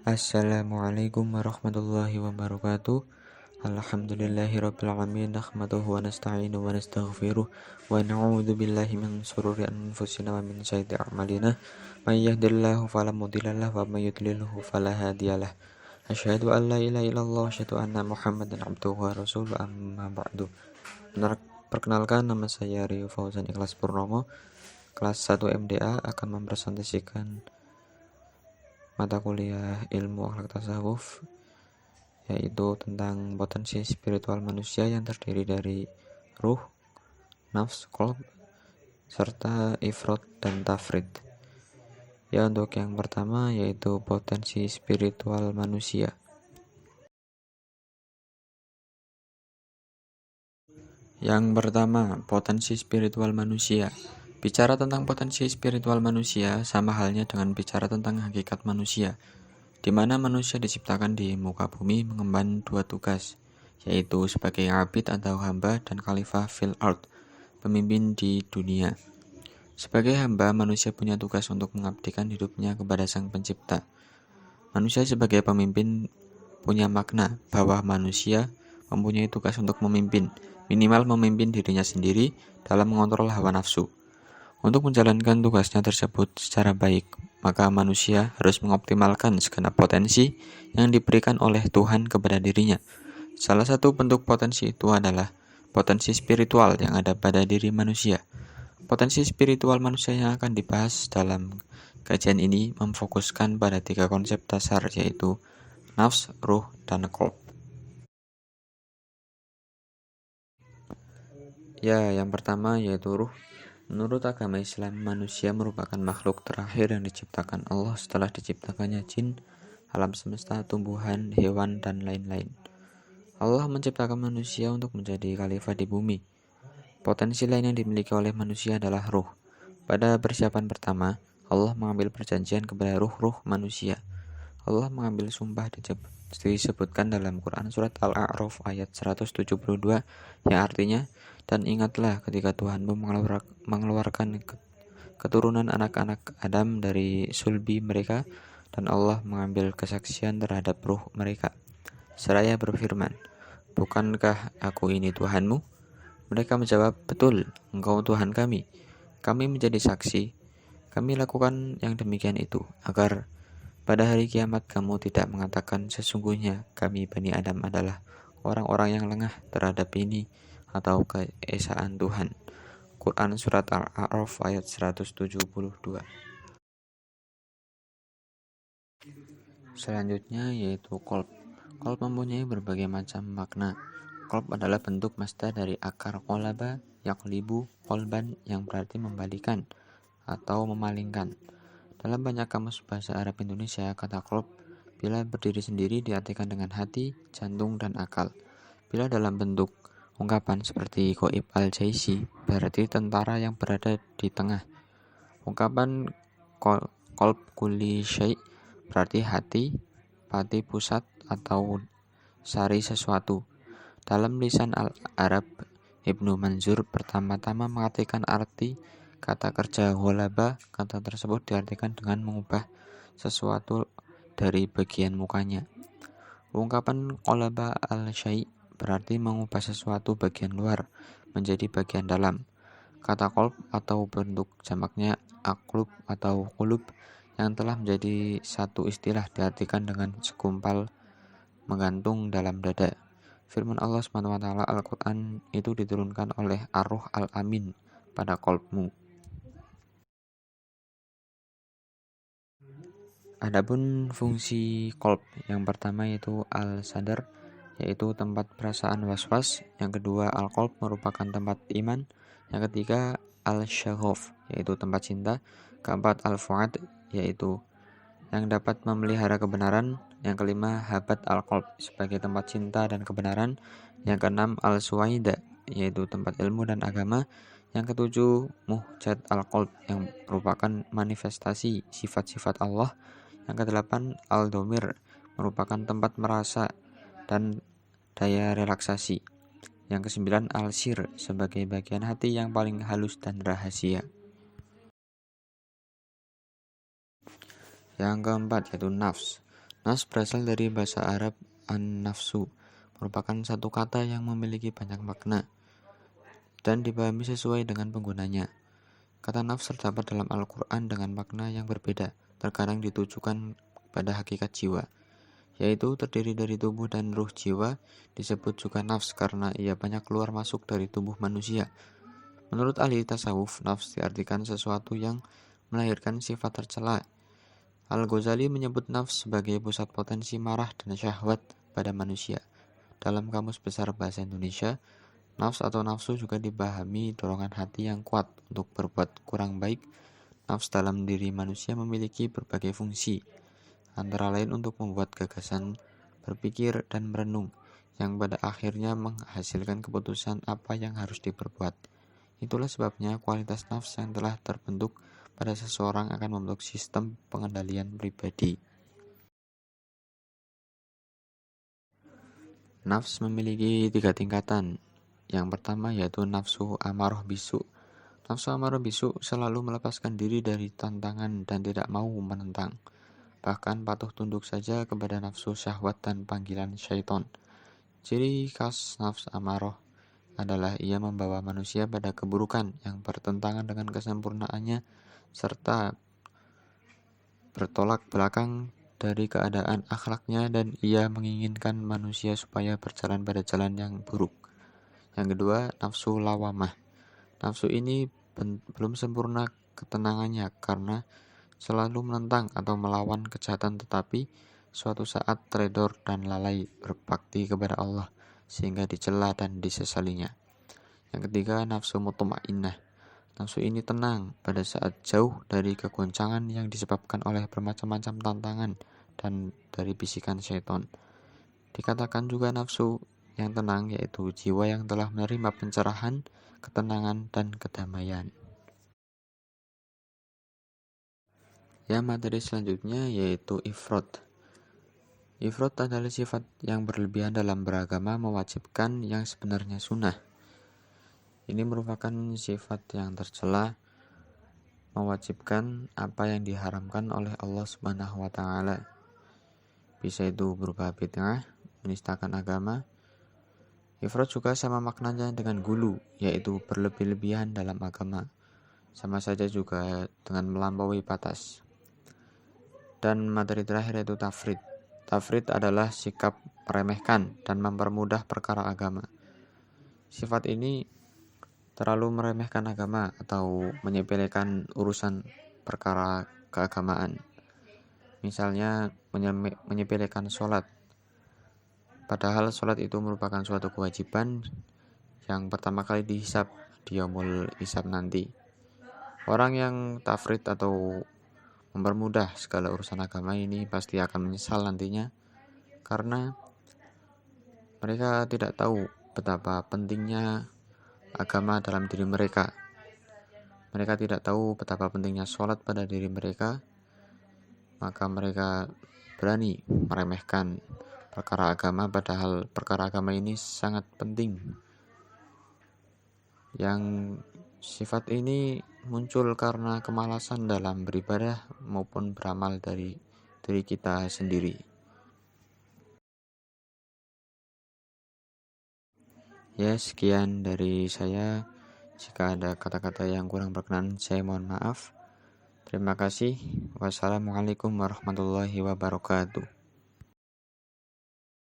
Assalamualaikum warahmatullahi wabarakatuh. Alhamdulillahirabbil alamin, nahmaduhu wa nasta'inu wa nastaghfiruh wa na'udzu billahi min shururi anfusina wa min sayyiati a'malina. May yahdihillahu fala mudhillalah wa may yudlilhu fala hadiyalah. Asyhadu an la ilaha illallah wa asyhadu anna Muhammadan abduhu wa rasuluhu, amma ba'du. Perkenalkan, nama saya Rio Fauzan Ikhlas Purnomo, kelas 1 MDA, akan mempresentasikan mata kuliah ilmu akhlak tasawuf, yaitu tentang potensi spiritual manusia yang terdiri dari ruh, nafs, qalb, serta ifrod dan tafrid. Ya, untuk yang pertama yaitu potensi spiritual manusia. Yang pertama, potensi spiritual manusia. Bicara tentang potensi spiritual manusia sama halnya dengan bicara tentang hakikat manusia, di mana manusia diciptakan di muka bumi mengemban dua tugas, yaitu sebagai abid atau hamba dan khalifah fil ard, pemimpin di dunia. Sebagai hamba, manusia punya tugas untuk mengabdikan hidupnya kepada Sang Pencipta. Manusia sebagai pemimpin punya makna bahwa manusia mempunyai tugas untuk memimpin, minimal memimpin dirinya sendiri dalam mengontrol hawa nafsu. Untuk menjalankan tugasnya tersebut secara baik, maka manusia harus mengoptimalkan segenap potensi yang diberikan oleh Tuhan kepada dirinya. Salah satu bentuk potensi itu adalah potensi spiritual yang ada pada diri manusia. Potensi spiritual manusia yang akan dibahas dalam kajian ini memfokuskan pada 3 konsep dasar, yaitu nafs, ruh, dan qalb. Ya, yang pertama yaitu ruh. Menurut agama Islam, manusia merupakan makhluk terakhir yang diciptakan Allah setelah diciptakannya jin, alam semesta, tumbuhan, hewan, dan lain-lain. Allah menciptakan manusia untuk menjadi khalifah di bumi. Potensi lain yang dimiliki oleh manusia adalah ruh. Pada persiapan pertama, Allah mengambil perjanjian kepada ruh-ruh manusia. Allah mengambil sumpah disebutkan dalam Quran surat Al-A'raf ayat 172, yang artinya, dan ingatlah ketika Tuhanmu mengeluarkan keturunan anak-anak Adam dari sulbi mereka, dan Allah mengambil kesaksian terhadap ruh mereka. Seraya berfirman, bukankah aku ini Tuhanmu? Mereka menjawab, betul, engkau Tuhan kami. Kami menjadi saksi. Kami lakukan yang demikian itu, agar pada hari kiamat kamu tidak mengatakan sesungguhnya kami Bani Adam adalah orang-orang yang lengah terhadap ini atau keesaan Tuhan. Quran surat Al-A'raf ayat 172. Selanjutnya yaitu qalb. Qalb mempunyai berbagai macam makna. Qalb adalah bentuk masdar dari akar qalaba yaqlibu qalban, yang berarti membalikan atau memalingkan. Dalam banyak kamus bahasa Arab Indonesia, kata qalb bila berdiri sendiri diartikan dengan hati, jantung, dan akal. Bila dalam bentuk ungkapan seperti Ghaib al-Jaisi, berarti tentara yang berada di tengah. Ungkapan qalb kulli syai' berarti hati, pati pusat, atau sari sesuatu. Dalam lisan al-Arab, Ibnu Manzur pertama-tama mengartikan arti kata kerja ghalaba. Kata tersebut diartikan dengan mengubah sesuatu dari bagian mukanya. Ungkapan qalaba al-syai' berarti mengubah sesuatu bagian luar menjadi bagian dalam. Kata qalb atau bentuk jamaknya aqlub atau qulub yang telah menjadi satu istilah diartikan dengan segumpal menggantung dalam dada. Firman Allah SWT Al-Quran itu diturunkan oleh Ar-Ruh Al-Amin pada qalbmu. Adapun fungsi qalb, yang pertama yaitu al-sadar, yaitu tempat perasaan was-was. Yang kedua, al-qalb merupakan tempat iman. Yang ketiga, al-syaghaf, yaitu tempat cinta. Keempat, al-fuad, yaitu yang dapat memelihara kebenaran. Yang kelima, habat al-qalb, sebagai tempat cinta dan kebenaran. Yang keenam, al-suwaida, yaitu tempat ilmu dan agama. Yang ketujuh, muhjat al-qalb, yang merupakan manifestasi sifat-sifat Allah. Yang kedelapan, al-domir, merupakan tempat merasa dan daya relaksasi. Yang kesembilan, al-sir, sebagai bagian hati yang paling halus dan rahasia. Yang keempat yaitu nafs. Nafs berasal dari bahasa Arab an-nafsu, merupakan satu kata yang memiliki banyak makna dan dipahami sesuai dengan penggunanya. Kata nafs terdapat dalam Al-Quran dengan makna yang berbeda, terkadang ditujukan pada hakikat jiwa, yaitu terdiri dari tubuh dan ruh. Jiwa disebut juga nafs karena ia banyak keluar masuk dari tubuh manusia. Menurut ahli tasawuf, nafs diartikan sesuatu yang melahirkan sifat tercela. Al-Ghazali menyebut nafs sebagai pusat potensi marah dan syahwat pada manusia. Dalam Kamus Besar Bahasa Indonesia, nafs atau nafsu juga dipahami dorongan hati yang kuat untuk berbuat kurang baik. Nafs dalam diri manusia memiliki berbagai fungsi, antara lain untuk membuat gagasan, berpikir, dan merenung, yang pada akhirnya menghasilkan keputusan apa yang harus diperbuat. Itulah sebabnya kualitas nafs yang telah terbentuk pada seseorang akan membentuk sistem pengendalian pribadi. Nafs memiliki 3 tingkatan. Yang pertama yaitu nafsu amarah bisu. Nafsu amarah bisu selalu melepaskan diri dari tantangan dan tidak mau menentang. Bahkan patuh tunduk saja kepada nafsu syahwat dan panggilan syaitan. Ciri khas nafs amarah adalah ia membawa manusia pada keburukan yang bertentangan dengan kesempurnaannya serta bertolak belakang dari keadaan akhlaknya, dan ia menginginkan manusia supaya berjalan pada jalan yang buruk. Yang kedua, nafsu lawamah. Nafsu ini belum sempurna ketenangannya karena selalu menentang atau melawan kejahatan, tetapi suatu saat teledor dan lalai berbakti kepada Allah sehingga dicela dan disesalinya. Yang ketiga, nafsu mutmainnah. Nafsu ini tenang pada saat jauh dari kegoncangan yang disebabkan oleh bermacam-macam tantangan dan dari bisikan syaitan. Dikatakan juga nafsu yang tenang yaitu jiwa yang telah menerima pencerahan, ketenangan, dan kedamaian. Ya, materi selanjutnya yaitu ifrat. Ifrat adalah sifat yang berlebihan dalam beragama mewajibkan yang sebenarnya sunnah. Ini merupakan sifat yang tercela, mewajibkan apa yang diharamkan oleh Allah Subhanahu wa taala. Bisa itu berupa bid'ah, menistakan agama. Ifrat juga sama maknanya dengan gulu, yaitu berlebih-lebihan dalam agama. Sama saja juga dengan melampaui batas. Dan materi terakhir yaitu tafrid. Tafrid adalah sikap meremehkan dan mempermudah perkara agama. Sifat ini terlalu meremehkan agama atau menyepelekan urusan perkara keagamaan. Misalnya menyepelekan sholat, padahal sholat itu merupakan suatu kewajiban yang pertama kali dihisab di yaumul hisab nanti. Orang yang tafrid atau mempermudah segala urusan agama ini pasti akan menyesal nantinya, karena mereka tidak tahu betapa pentingnya agama dalam diri mereka. Mereka tidak tahu betapa pentingnya sholat pada diri mereka, maka mereka berani meremehkan perkara agama, padahal perkara agama ini sangat penting. Yang sifat ini muncul karena kemalasan dalam beribadah maupun beramal dari diri kita sendiri. Ya, sekian dari saya. Jika ada kata-kata yang kurang berkenan, saya mohon maaf. Terima kasih. Wassalamualaikum warahmatullahi wabarakatuh.